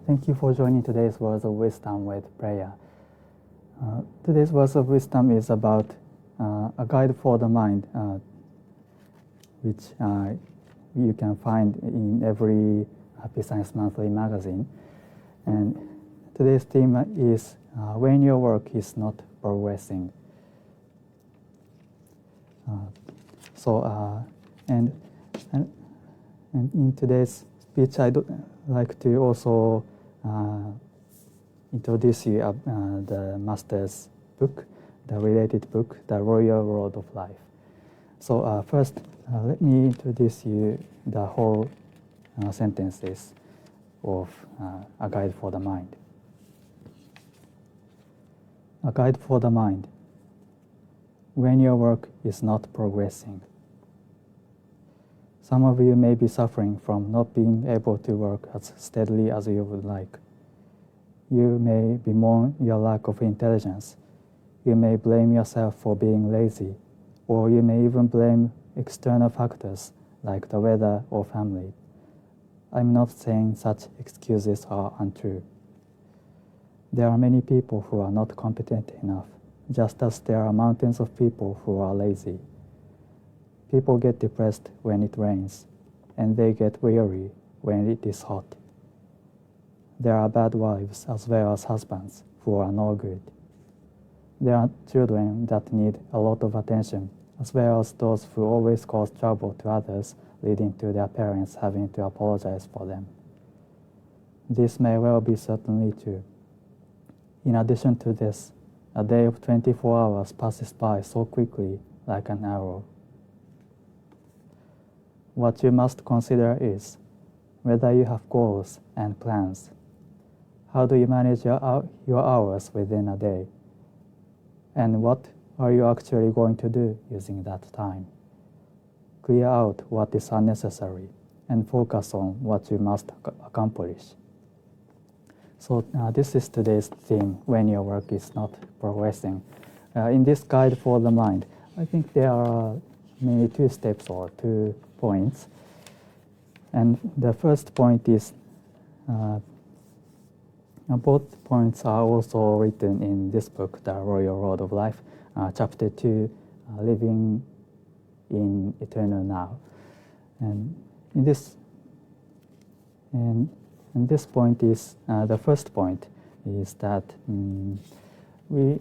Thank you for joining today's Words of Wisdom with prayer. Today's Words of Wisdom is about a guide for the mind, which you can find in every Happy Science Monthly magazine. And today's theme is when your work is not progressing. And in today's speech, I'd like to also introduce you the master's book, the related book, The Royal Road of Life. So first, let me introduce you the whole sentences of A Guide for the Mind. A guide for the mind. When your work is not progressing. Some of you may be suffering from not being able to work as steadily as you would like. You may bemoan your lack of intelligence. You may blame yourself for being lazy, or you may even blame external factors like the weather or family. I'm not saying such excuses are untrue. There are many people who are not competent enough, just as there are mountains of people who are lazy. People get depressed when it rains, and they get weary when it is hot. There are bad wives as well as husbands who are no good. There are children that need a lot of attention, as well as those who always cause trouble to others, leading to their parents having to apologize for them. This may well be certainly true. In addition to this, a day of 24 hours passes by so quickly like an arrow. What you must consider is whether you have goals and plans. How do you manage your hours within a day? And what are you actually going to do using that time? Clear out what is unnecessary and focus on what you must accomplish. So this is today's theme, when your work is not progressing. In this guide for the mind, I think there are maybe 2 steps or 2 points. And the first point is, both points are also written in this book, The Royal Road of Life, Chapter 2, Living in Eternal Now. And in this point is, the first point is that we,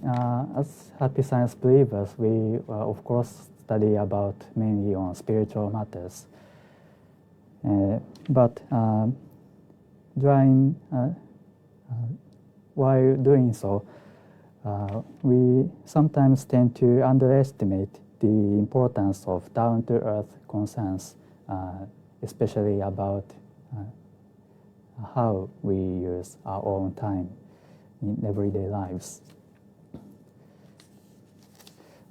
as Happy Science believers, we of course study about mainly on spiritual matters. But while doing so, we sometimes tend to underestimate the importance of down-to-earth concerns, especially about how we use our own time in everyday lives.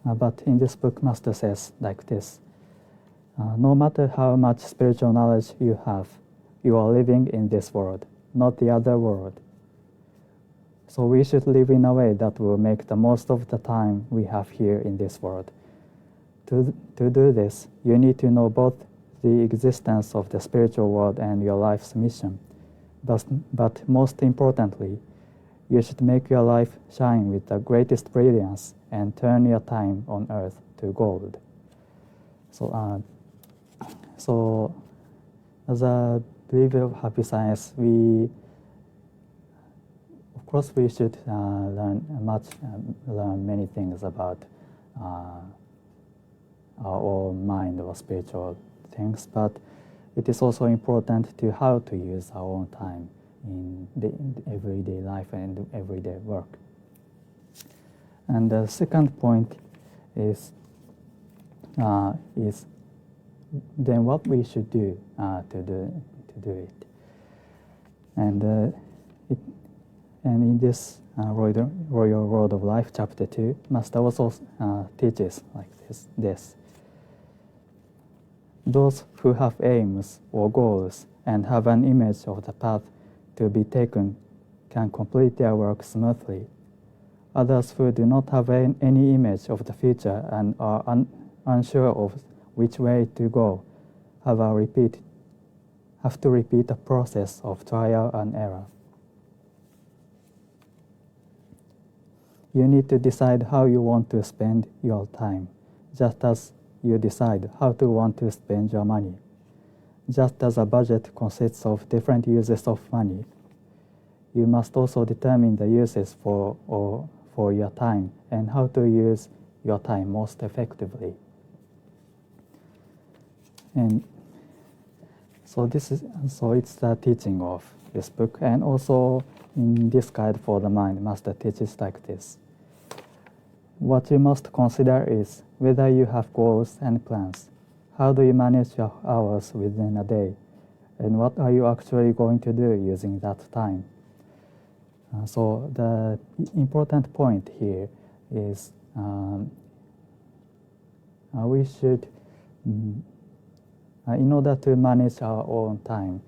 But in this book, Master says like this: no matter how much spiritual knowledge you have, you are living in this world, not the other world. So we should live in a way that will make the most of the time we have here in this world. To do this, you need to know both the existence of the spiritual world and your life's mission. But most importantly, you should make your life shine with the greatest brilliance and turn your time on earth to gold. So as a believer of Happy Science, of course we should learn many things about our own mind or spiritual things, but it is also important to how to use our own time in the everyday life and everyday work. And the second point is then what we should do to do it. And in this Royal Road of Life, Chapter 2, Master also teaches like this. Those who have aims or goals and have an image of the path to be taken can complete their work smoothly. Others who do not have any image of the future and are unsure of which way to go have to repeat a process of trial and error. You need to decide how you want to spend your time, just as you decide how to want to spend your money. Just as a budget consists of different uses of money, you must also determine the uses for your time and how to use your time most effectively. And so it's the teaching of this book, and also in this guide for the mind, Master teaches like this. What you must consider is whether you have goals and plans. How do you manage your hours within a day? And what are you actually going to do using that time? So the important point here is we should, in order to manage our own time,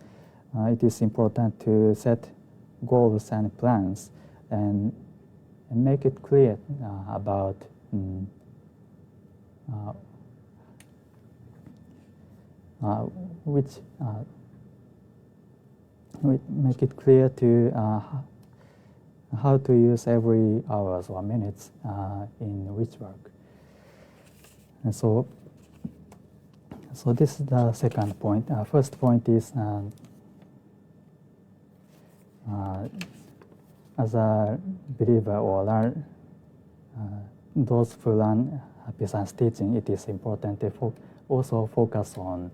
it is important to set goals and plans and make it clear about make it clear to how to use every hours or minutes in which work. And so this is the second point. First point is as a believer or those who learn Happy Science teaching, it is important to also focus on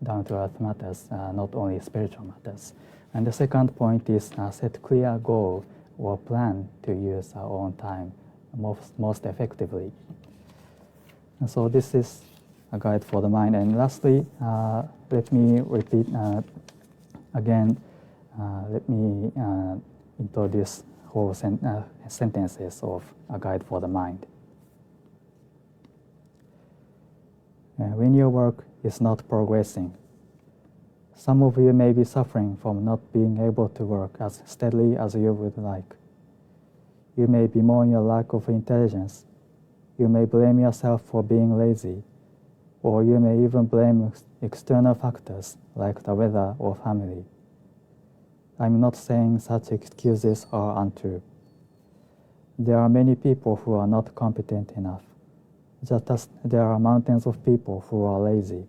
down-to-earth matters, not only spiritual matters. And the second point is set clear goal or plan to use our own time most effectively. And so this is a guide for the mind. And lastly, let me repeat again. Let me introduce whole sentences of a guide for the mind. When your work is not progressing, some of you may be suffering from not being able to work as steadily as you would like. You may bemoan your lack of intelligence. You may blame yourself for being lazy, or you may even blame external factors like the weather or family. I'm not saying such excuses are untrue. There are many people who are not competent enough, just as there are mountains of people who are lazy.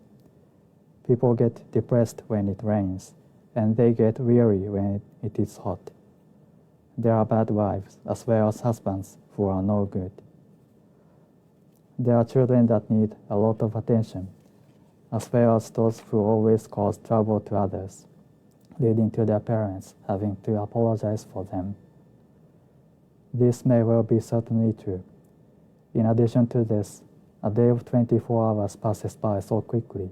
People get depressed when it rains, and they get weary when it is hot. There are bad wives as well as husbands who are no good. There are children that need a lot of attention, as well as those who always cause trouble to others, leading to their parents having to apologize for them. This may well be certainly true. In addition to this, a day of 24 hours passes by so quickly,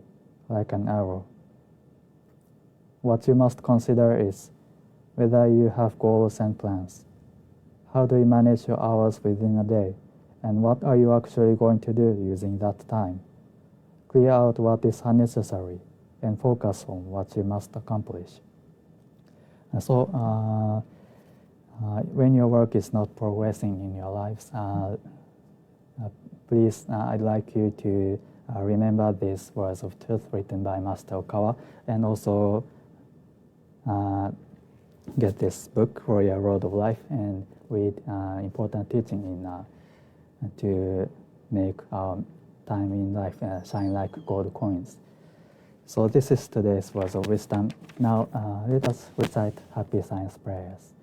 like an arrow. What you must consider is whether you have goals and plans. How do you manage your hours within a day? And what are you actually going to do using that time? Clear out what is unnecessary and focus on what you must accomplish. And so when your work is not progressing in your lives, please, I'd like you to remember these words of truth written by Master Okawa, and also get this book, Royal Road of Life, and read important teaching to make our time in life shine like gold coins. So this is today's words of wisdom. Now let us recite Happy Science prayers.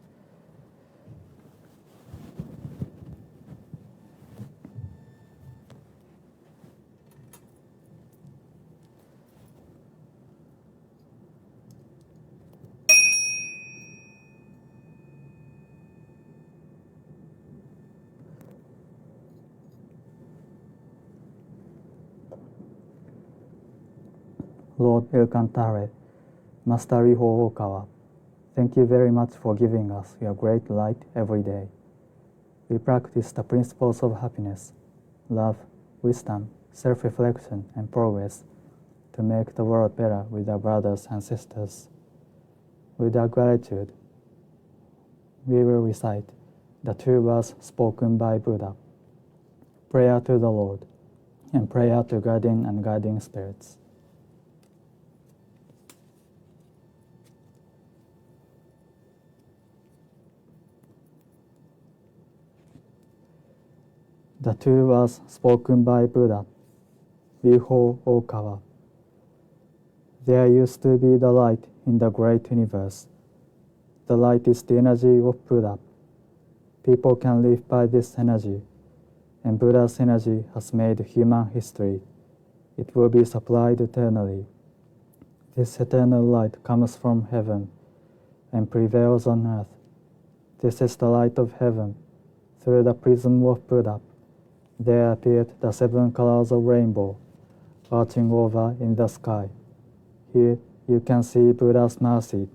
Lord El Cantare, Master Riho Okawa, thank you very much for giving us your great light every day. We practice the principles of happiness, love, wisdom, self-reflection, and progress to make the world better with our brothers and sisters. With our gratitude, we will recite the 2 words spoken by Buddha, prayer to the Lord, and prayer to guardian and guiding spirits. The 2 words spoken by Buddha, Riho Okawa. There used to be the light in the great universe. The light is the energy of Buddha. People can live by this energy, and Buddha's energy has made human history. It will be supplied eternally. This eternal light comes from heaven and prevails on earth. This is the light of heaven. Through the prism of Buddha, there appeared the 7 colors of rainbow, arching over in the sky. Here you can see Buddha's mercy.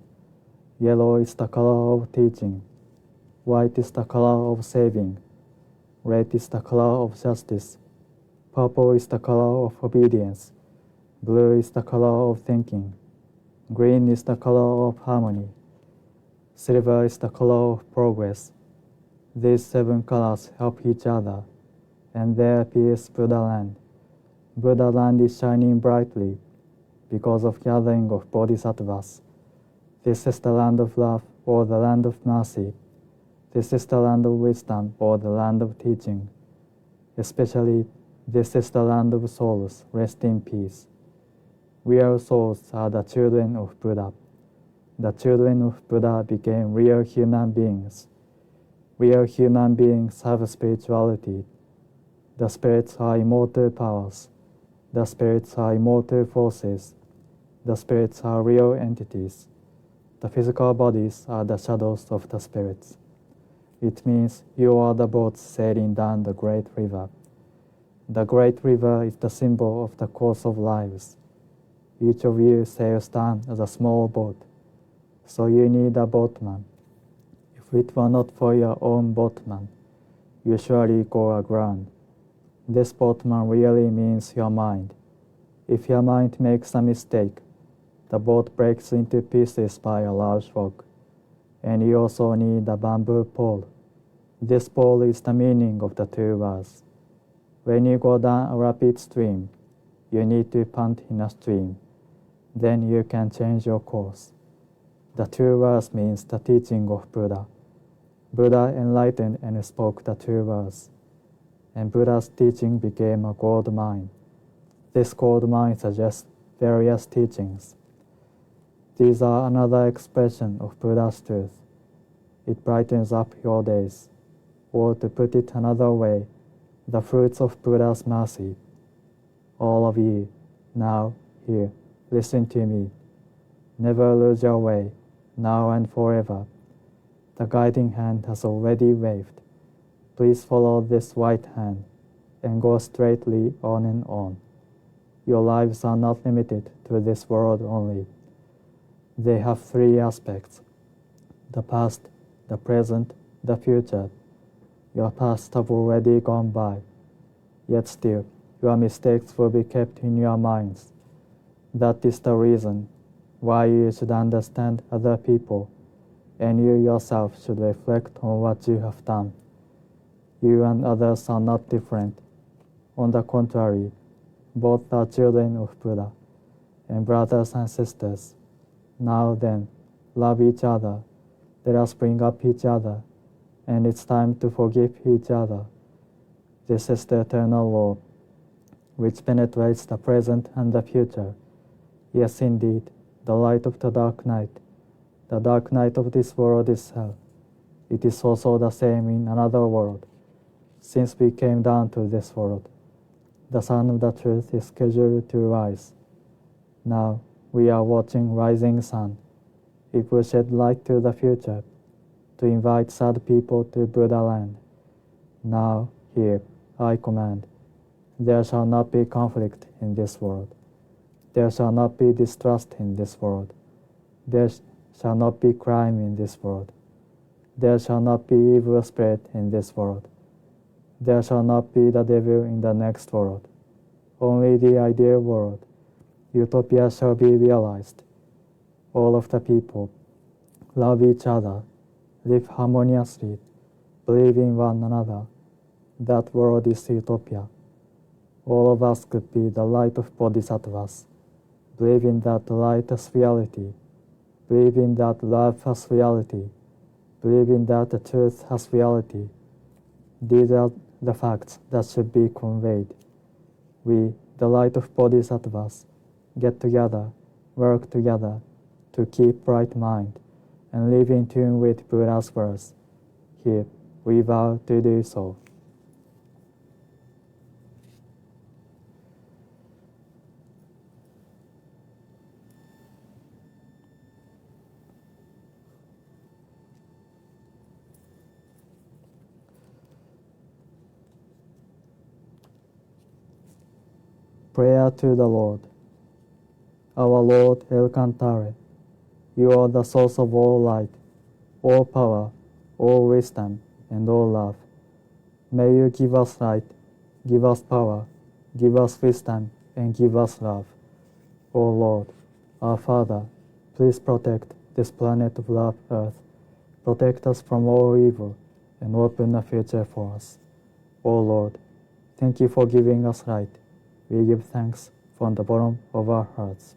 Yellow is the color of teaching. White is the color of saving. Red is the color of justice. Purple is the color of obedience. Blue is the color of thinking. Green is the color of harmony. Silver is the color of progress. These 7 colors help each other, and there appears Buddha land. Buddha land is shining brightly because of gathering of bodhisattvas. This is the land of love, or the land of mercy. This is the land of wisdom, or the land of teaching. Especially, this is the land of souls. Rest in peace. Real souls are the children of Buddha. The children of Buddha became real human beings. Real human beings have spirituality. The spirits are immortal powers. The spirits are immortal forces. The spirits are real entities. The physical bodies are the shadows of the spirits. It means you are the boats sailing down the great river. The great river is the symbol of the course of lives. Each of you sails down as a small boat, so you need a boatman. If it were not for your own boatman, you surely go aground. This boatman really means your mind. If your mind makes a mistake, the boat breaks into pieces by a large rock, and you also need a bamboo pole. This pole is the meaning of the 2 words. When you go down a rapid stream, you need to punt in a stream. Then you can change your course. The 2 words means the teaching of Buddha. Buddha enlightened and spoke the 2 words, and Buddha's teaching became a gold mine. This gold mine suggests various teachings. These are another expression of Buddha's truth. It brightens up your days. Or to put it another way, the fruits of Buddha's mercy. All of you, now, here, listen to me. Never lose your way, now and forever. The guiding hand has already waved. Please follow this white hand and go straightly on and on. Your lives are not limited to this world only. They have 3 aspects: the past, the present, the future. Your past have already gone by, yet still your mistakes will be kept in your minds. That is the reason why you should understand other people, and you yourself should reflect on what you have done. You and others are not different. On the contrary, both are children of Buddha and brothers and sisters. Now then, love each other. Let us bring up each other, and it's time to forgive each other. This is the eternal law, which penetrates the present and the future. Yes, indeed, the light of the dark night. The dark night of this world is hell. It is also the same in another world. Since we came down to this world, the sun of the truth is scheduled to rise. Now we are watching rising sun. It will shed light to the future, to invite sad people to Buddha land. Now, here, I command, there shall not be conflict in this world. There shall not be distrust in this world. There shall not be crime in this world. There shall not be evil spirit in this world. There shall not be the devil in the next world. Only the ideal world, utopia, shall be realized. All of the people love each other, live harmoniously, believe in one another. That world is utopia. All of us could be the light of bodhisattvas. Believe in that light as reality. Believe in that love as reality. Believe in that the truth as reality. These are the facts that should be conveyed. We, the light of bodhisattvas, get together, work together to keep right mind and live in tune with Buddha's words. Here, we vow to do so. Prayer to the Lord. Our Lord El Cantare, you are the source of all light, all power, all wisdom, and all love. May you give us light, give us power, give us wisdom, and give us love. O Lord, our Father, please protect this planet of love, Earth. Protect us from all evil and open a future for us. O Lord, thank you for giving us light. We give thanks from the bottom of our hearts.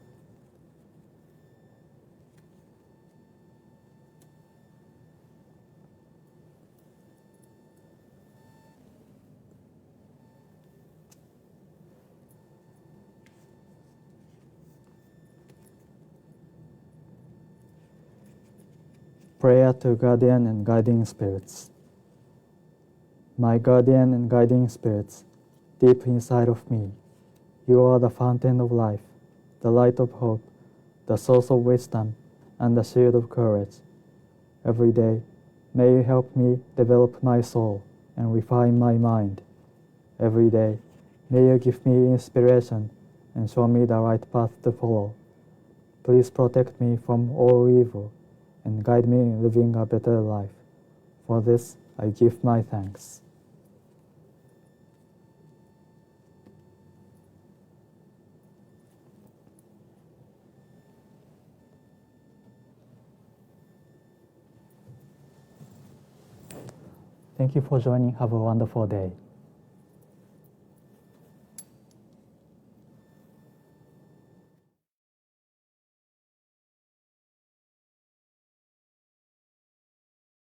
Prayer to Guardian and Guiding Spirits. My guardian and guiding spirits, deep inside of me, you are the fountain of life, the light of hope, the source of wisdom, and the shield of courage. Every day, may you help me develop my soul and refine my mind. Every day, may you give me inspiration and show me the right path to follow. Please protect me from all evil and guide me in living a better life. For this, I give my thanks. Thank you for joining. Have a wonderful day.